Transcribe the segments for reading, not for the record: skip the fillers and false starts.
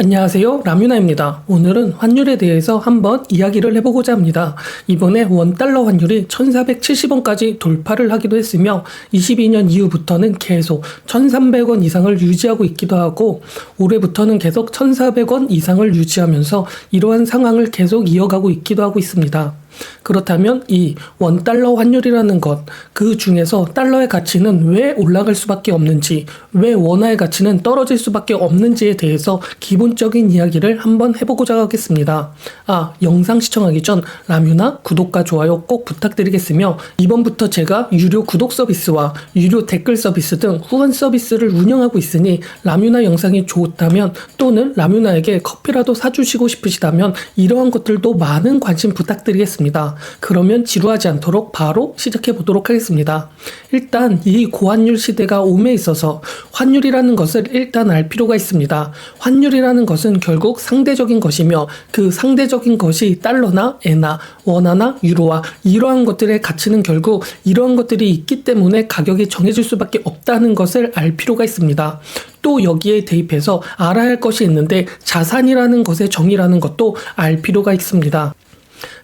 안녕하세요, 라뮤나입니다. 오늘은 환율에 대해서 한번 이야기를 해보고자 합니다. 이번에 원달러 환율이 1470원까지 돌파를 하기도 했으며 22년 이후부터는 계속 1300원 이상을 유지하고 있기도 하고 올해부터는 계속 1400원 이상을 유지하면서 이러한 상황을 계속 이어가고 있기도 하고 있습니다. 그렇다면 이 원달러 환율이라는 것, 그 중에서 달러의 가치는 왜 올라갈 수밖에 없는지, 왜 원화의 가치는 떨어질 수밖에 없는지에 대해서 기본적인 이야기를 한번 해보고자 하겠습니다. 영상 시청하기 전 라뮤나 구독과 좋아요 꼭 부탁드리겠으며, 이번부터 제가 유료 구독 서비스와 유료 댓글 서비스 등 후원 서비스를 운영하고 있으니 라뮤나 영상이 좋다면 또는 라뮤나에게 커피라도 사주시고 싶으시다면 이러한 것들도 많은 관심 부탁드리겠습니다. 그러면 지루하지 않도록 바로 시작해 보도록 하겠습니다. 일단 이 고환율 시대가 옴에 있어서 환율이라는 것을 일단 알 필요가 있습니다. 환율이라는 것은 결국 상대적인 것이며 그 상대적인 것이 달러나 엔화, 원화나 유로와 이러한 것들의 가치는 결국 이러한 것들이 있기 때문에 가격이 정해질 수밖에 없다는 것을 알 필요가 있습니다. 또 여기에 대입해서 알아야 할 것이 있는데 자산이라는 것의 정의라는 것도 알 필요가 있습니다.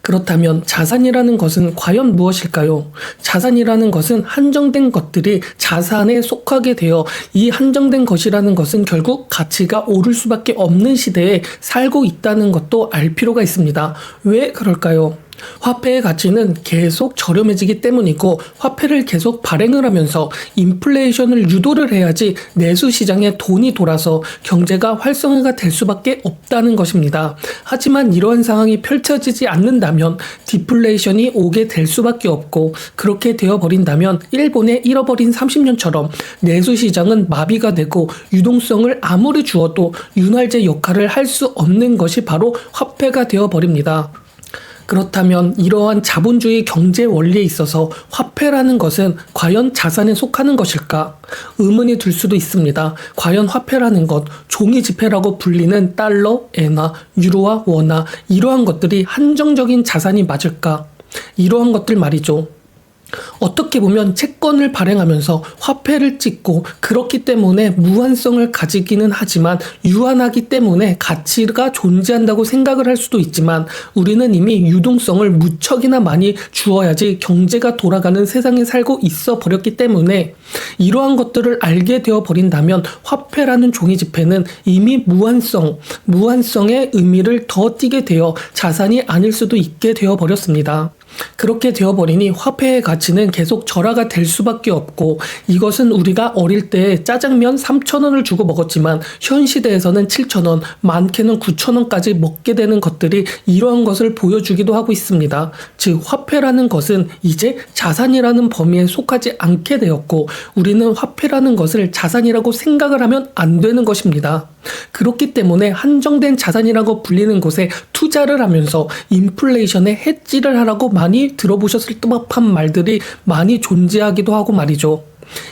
그렇다면 자산이라는 것은 과연 무엇일까요? 자산이라는 것은 한정된 것들이 자산에 속하게 되어 이 한정된 것이라는 것은 결국 가치가 오를 수밖에 없는 시대에 살고 있다는 것도 알 필요가 있습니다. 왜 그럴까요? 화폐의 가치는 계속 저렴해지기 때문이고 화폐를 계속 발행을 하면서 인플레이션을 유도를 해야지 내수 시장에 돈이 돌아서 경제가 활성화가 될 수밖에 없다는 것입니다. 하지만 이러한 상황이 펼쳐지지 않는다면 디플레이션이 오게 될 수밖에 없고 그렇게 되어버린다면 일본의 잃어버린 30년처럼 내수 시장은 마비가 되고 유동성을 아무리 주어도 윤활제 역할을 할 수 없는 것이 바로 화폐가 되어버립니다. 그렇다면 이러한 자본주의 경제 원리에 있어서 화폐라는 것은 과연 자산에 속하는 것일까? 의문이 들 수도 있습니다. 과연 화폐라는 것, 종이 지폐라고 불리는 달러, 엔화, 유로와 원화 이러한 것들이 한정적인 자산이 맞을까? 이러한 것들 말이죠. 어떻게 보면 채권을 발행하면서 화폐를 찍고 그렇기 때문에 무한성을 가지기는 하지만 유한하기 때문에 가치가 존재한다고 생각을 할 수도 있지만 우리는 이미 유동성을 무척이나 많이 주어야지 경제가 돌아가는 세상에 살고 있어 버렸기 때문에 이러한 것들을 알게 되어 버린다면 화폐라는 종이지폐는 이미 무한성의 의미를 더 띠게 되어 자산이 아닐 수도 있게 되어 버렸습니다. 그렇게 되어버리니 화폐의 가치는 계속 절하가 될 수밖에 없고 이것은 우리가 어릴 때 짜장면 3,000원을 주고 먹었지만 현 시대에서는 7,000원, 많게는 9,000원까지 먹게 되는 것들이 이러한 것을 보여주기도 하고 있습니다. 즉 화폐라는 것은 이제 자산이라는 범위에 속하지 않게 되었고 우리는 화폐라는 것을 자산이라고 생각을 하면 안 되는 것입니다. 그렇기 때문에 한정된 자산이라고 불리는 곳에 투자를 하면서 인플레이션에 해지를 하라고 많이 들어보셨을 법한 말들이 많이 존재하기도 하고 말이죠.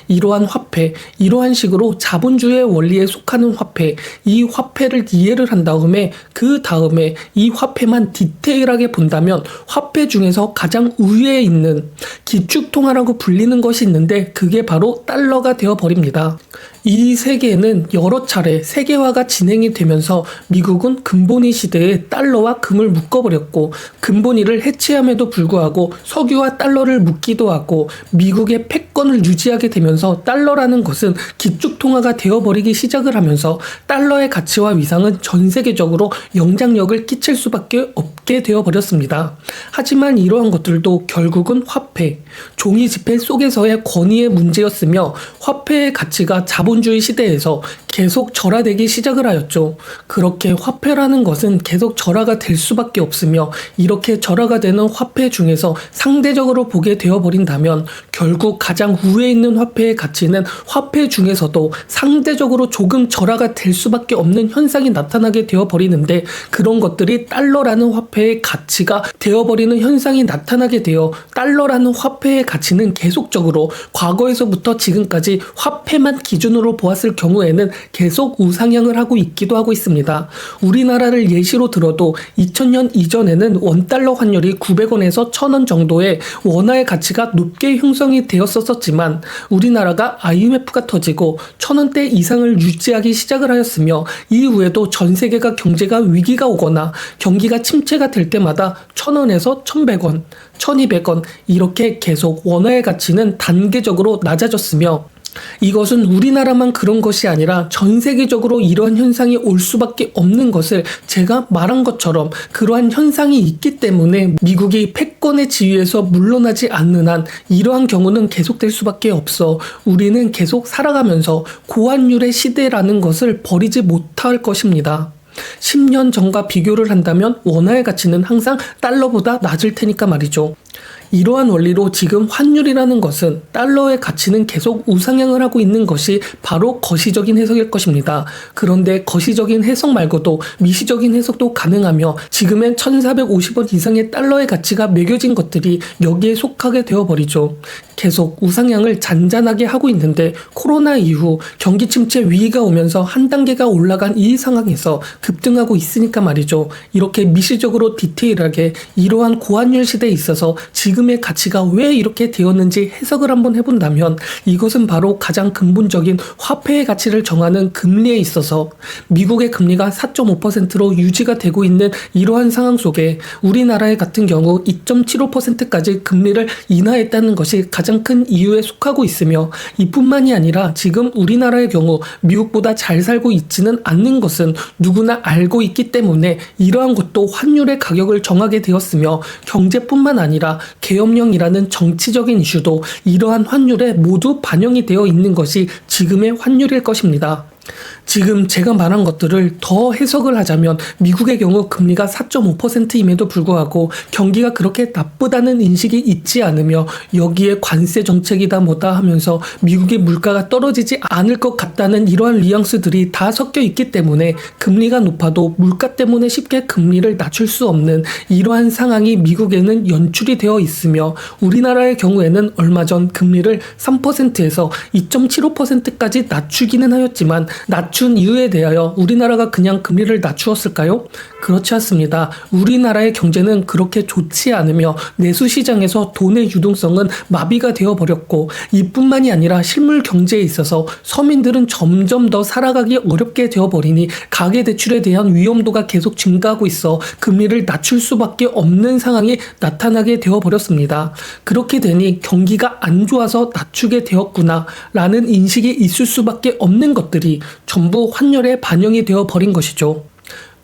이러한 화폐, 이러한 식으로 자본주의 원리에 속하는 화폐, 이 화폐를 이해를 한 다음에 그 다음에 이 화폐만 디테일하게 본다면 화폐 중에서 가장 우위에 있는 기축통화라고 불리는 것이 있는데 그게 바로 달러가 되어버립니다. 이 세계에는 여러 차례 세계화가 진행이 되면서 미국은 금본위 시대에 달러와 금을 묶어버렸고 금본위를 해체함에도 불구하고 석유와 달러를 묶기도 하고 미국의 패권을 유지하게 되면서 달러라는 것은 기축통화가 되어버리기 시작을 하면서 달러의 가치와 위상은 전 세계적으로 영향력을 끼칠 수밖에 없게 되어버렸습니다. 하지만 이러한 것들도 결국은 화폐, 종이지폐 속에서의 권위의 문제였으며 화폐의 가치가 자본주의 시대에서 계속 절하되기 시작을 하였죠. 그렇게 화폐라는 것은 계속 절하가 될 수밖에 없으며 이렇게 절하가 되는 화폐 중에서 상대적으로 보게 되어버린다면 결국 가장 우위에 있는 화폐의 가치는 화폐 중에서도 상대적으로 조금 절하가 될 수밖에 없는 현상이 나타나게 되어버리는데 그런 것들이 달러라는 화폐 화폐의 가치가 되어버리는 현상이 나타나게 되어 달러라는 화폐의 가치는 계속적으로 과거에서부터 지금까지 화폐만 기준으로 보았을 경우에는 계속 우상향을 하고 있기도 하고 있습니다. 우리나라를 예시로 들어도 2000년 이전에는 원달러 환율이 900원에서 1000원 정도의 원화의 가치가 높게 형성이 되었었지만 우리나라가 IMF가 터지고 1000원대 이상을 유지하기 시작을 하였으며 이후에도 전 세계가 경제가 위기가 오거나 경기가 침체가 될 때마다 1000원에서 1100원, 1200원 이렇게 계속 원화의 가치는 단계적으로 낮아졌으며 이것은 우리나라만 그런 것이 아니라 전 세계적으로 이러한 현상이 올 수밖에 없는 것을 제가 말한 것처럼 그러한 현상이 있기 때문에 미국이 패권의 지위에서 물러나지 않는 한 이러한 경우는 계속될 수밖에 없어 우리는 계속 살아가면서 고환율의 시대라는 것을 버리지 못할 것입니다. 10년 전과 비교를 한다면 원화의 가치는 항상 달러보다 낮을 테니까 말이죠. 이러한 원리로 지금 환율이라는 것은 달러의 가치는 계속 우상향을 하고 있는 것이 바로 거시적인 해석일 것입니다. 그런데 거시적인 해석 말고도 미시적인 해석도 가능하며 지금의 1450원 이상의 달러의 가치가 매겨진 것들이 여기에 속하게 되어버리죠. 계속 우상향을 잔잔하게 하고 있는데 코로나 이후 경기 침체 위기가 오면서 한 단계가 올라간 이 상황에서 급등하고 있으니까 말이죠. 이렇게 미시적으로 디테일하게 이러한 고환율 시대에 있어서 지금의 가치가 왜 이렇게 되었는지 해석을 한번 해본다면 이것은 바로 가장 근본적인 화폐의 가치를 정하는 금리에 있어서 미국의 금리가 4.5%로 유지가 되고 있는 이러한 상황 속에 우리나라의 같은 경우 2.75%까지 금리를 인하했다는 것이 가장 큰 이유에 속하고 있으며 이뿐만이 아니라 지금 우리나라의 경우 미국보다 잘 살고 있지는 않는 것은 누구나 알고 있기 때문에 이러한 것도 환율의 가격을 정하게 되었으며 경제뿐만 아니라 계엄령이라는 정치적인 이슈도 이러한 환율에 모두 반영이 되어 있는 것이 지금의 환율일 것입니다. 지금 제가 말한 것들을 더 해석을 하자면 미국의 경우 금리가 4.5%임에도 불구하고 경기가 그렇게 나쁘다는 인식이 있지 않으며 여기에 관세 정책이다 뭐다 하면서 미국의 물가가 떨어지지 않을 것 같다는 이러한 뉘앙스들이 다 섞여 있기 때문에 금리가 높아도 물가 때문에 쉽게 금리를 낮출 수 없는 이러한 상황이 미국에는 연출이 되어 있으며 우리나라의 경우에는 얼마 전 금리를 3%에서 2.75%까지 낮추기는 하였지만 낮춘 이유에 대하여 우리나라가 그냥 금리를 낮추었을까요? 그렇지 않습니다. 우리나라의 경제는 그렇게 좋지 않으며 내수시장에서 돈의 유동성은 마비가 되어버렸고 이뿐만이 아니라 실물 경제에 있어서 서민들은 점점 더 살아가기 어렵게 되어버리니 가계대출에 대한 위험도가 계속 증가하고 있어 금리를 낮출 수밖에 없는 상황이 나타나게 되어버렸습니다. 그렇게 되니 경기가 안 좋아서 낮추게 되었구나 라는 인식이 있을 수밖에 없는 것들이 전부 환율에 반영이 되어 버린 것이죠.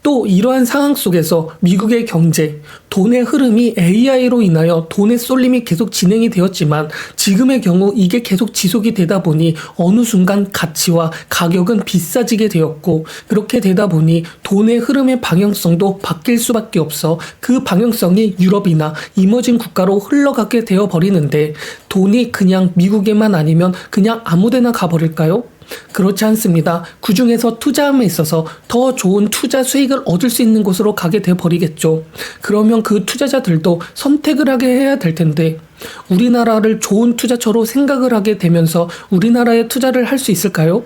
또 이러한 상황 속에서 미국의 경제, 돈의 흐름이 AI로 인하여 돈의 쏠림이 계속 진행이 되었지만 지금의 경우 이게 계속 지속이 되다 보니 어느 순간 가치와 가격은 비싸지게 되었고 그렇게 되다 보니 돈의 흐름의 방향성도 바뀔 수밖에 없어 그 방향성이 유럽이나 이머징 국가로 흘러가게 되어버리는데 돈이 그냥 미국에만 아니면 그냥 아무데나 가버릴까요? 그렇지 않습니다. 그 중에서 투자함에 있어서 더 좋은 투자 수익을 얻을 수 있는 곳으로 가게 돼버리겠죠. 그러면 그 투자자들도 선택을 하게 해야 될 텐데 우리나라를 좋은 투자처로 생각을 하게 되면서 우리나라에 투자를 할 수 있을까요?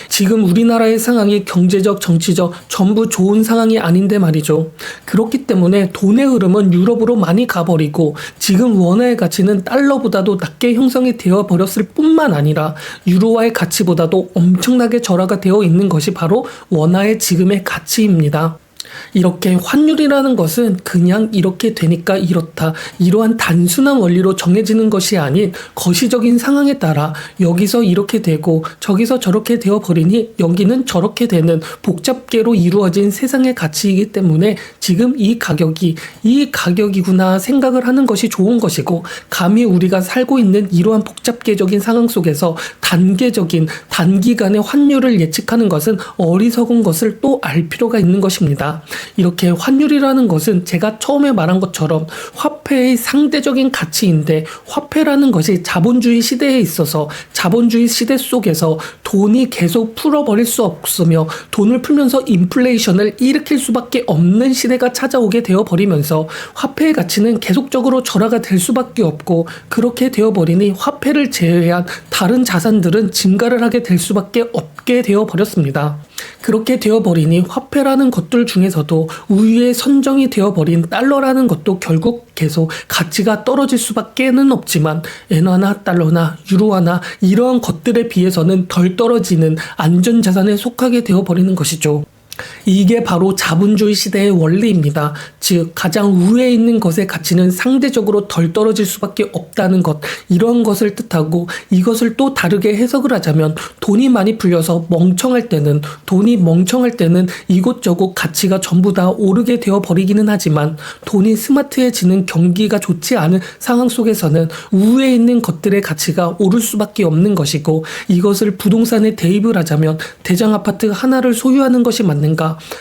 지금 우리나라의 상황이 경제적, 정치적 전부 좋은 상황이 아닌데 말이죠. 그렇기 때문에 돈의 흐름은 유럽으로 많이 가버리고 지금 원화의 가치는 달러보다도 낮게 형성이 되어버렸을 뿐만 아니라 유로화의 가치보다도 엄청나게 절하가 되어 있는 것이 바로 원화의 지금의 가치입니다. 이렇게 환율이라는 것은 그냥 이렇게 되니까 이렇다 이러한 단순한 원리로 정해지는 것이 아닌 거시적인 상황에 따라 여기서 이렇게 되고 저기서 저렇게 되어버리니 여기는 저렇게 되는 복잡계로 이루어진 세상의 가치이기 때문에 지금 이 가격이구나 생각을 하는 것이 좋은 것이고 감히 우리가 살고 있는 이러한 복잡계적인 상황 속에서 단기간의 환율을 예측하는 것은 어리석은 것을 또 알 필요가 있는 것입니다. 이렇게 환율이라는 것은 제가 처음에 말한 것처럼 화폐의 상대적인 가치인데, 화폐라는 것이 자본주의 시대에 있어서 자본주의 시대 속에서 돈이 계속 풀어버릴 수 없으며 돈을 풀면서 인플레이션을 일으킬 수밖에 없는 시대가 찾아오게 되어버리면서 화폐의 가치는 계속적으로 절하가 될 수밖에 없고, 그렇게 되어버리니 화폐를 제외한 다른 자산들은 증가를 하게 될 수밖에 없게 되어버렸습니다. 그렇게 되어버리니 화폐라는 것들 중에서도 우위에 선정이 되어버린 달러라는 것도 결국 계속 가치가 떨어질 수밖에는 없지만, 엔화나 달러나 유로화나 이러한 것들에 비해서는 덜 떨어지는 안전자산에 속하게 되어버리는 것이죠. 이게 바로 자본주의 시대의 원리입니다. 즉, 가장 우위에 있는 것의 가치는 상대적으로 덜 떨어질 수밖에 없다는 것, 이런 것을 뜻하고, 이것을 또 다르게 해석을 하자면 돈이 많이 풀려서 돈이 멍청할 때는 이곳저곳 가치가 전부 다 오르게 되어 버리기는 하지만, 돈이 스마트해지는 경기가 좋지 않은 상황 속에서는 우위에 있는 것들의 가치가 오를 수밖에 없는 것이고, 이것을 부동산에 대입을 하자면 대장 아파트 하나를 소유하는 것이 맞는가,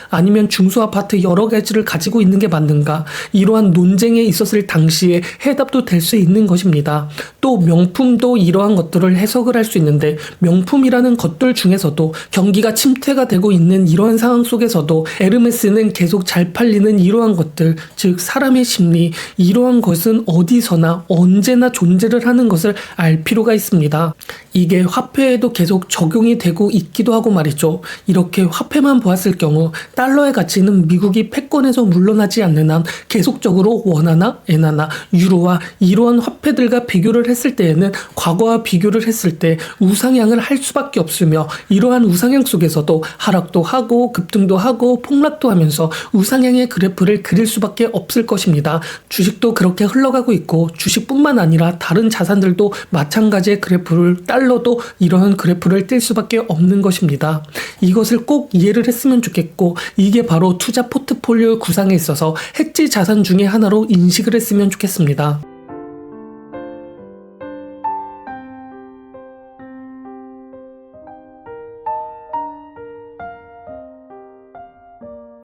아니면 중소 아파트 여러 가지를 가지고 있는 게 맞는가, 이러한 논쟁에 있었을 당시에 해답도 될 수 있는 것입니다. 또 명품도 이러한 것들을 해석을 할 수 있는데, 명품이라는 것들 중에서도 경기가 침체가 되고 있는 이러한 상황 속에서도 에르메스는 계속 잘 팔리는 이러한 것들, 즉 사람의 심리, 이러한 것은 어디서나 언제나 존재를 하는 것을 알 필요가 있습니다. 이게 화폐에도 계속 적용이 되고 있기도 하고 말이죠. 이렇게 화폐만 보았을 경우 달러의 가치는 미국이 패권에서 물러나지 않는 한 계속적으로 원화나 엔화나 유로와 이러한 화폐들과 비교를 했을 때에는 과거와 비교를 했을 때 우상향을 할 수밖에 없으며, 이러한 우상향 속에서도 하락도 하고 급등도 하고 폭락도 하면서 우상향의 그래프를 그릴 수밖에 없을 것입니다. 주식도 그렇게 흘러가고 있고, 주식뿐만 아니라 다른 자산들도 마찬가지의 그래프를, 달러도 이러한 그래프를 뗄 수밖에 없는 것입니다. 이것을 꼭 이해를 했으면 좋겠고, 이게 바로 투자 포트폴리오 구상에 있어서 해지 자산 중에 하나로 인식을 했으면 좋겠습니다.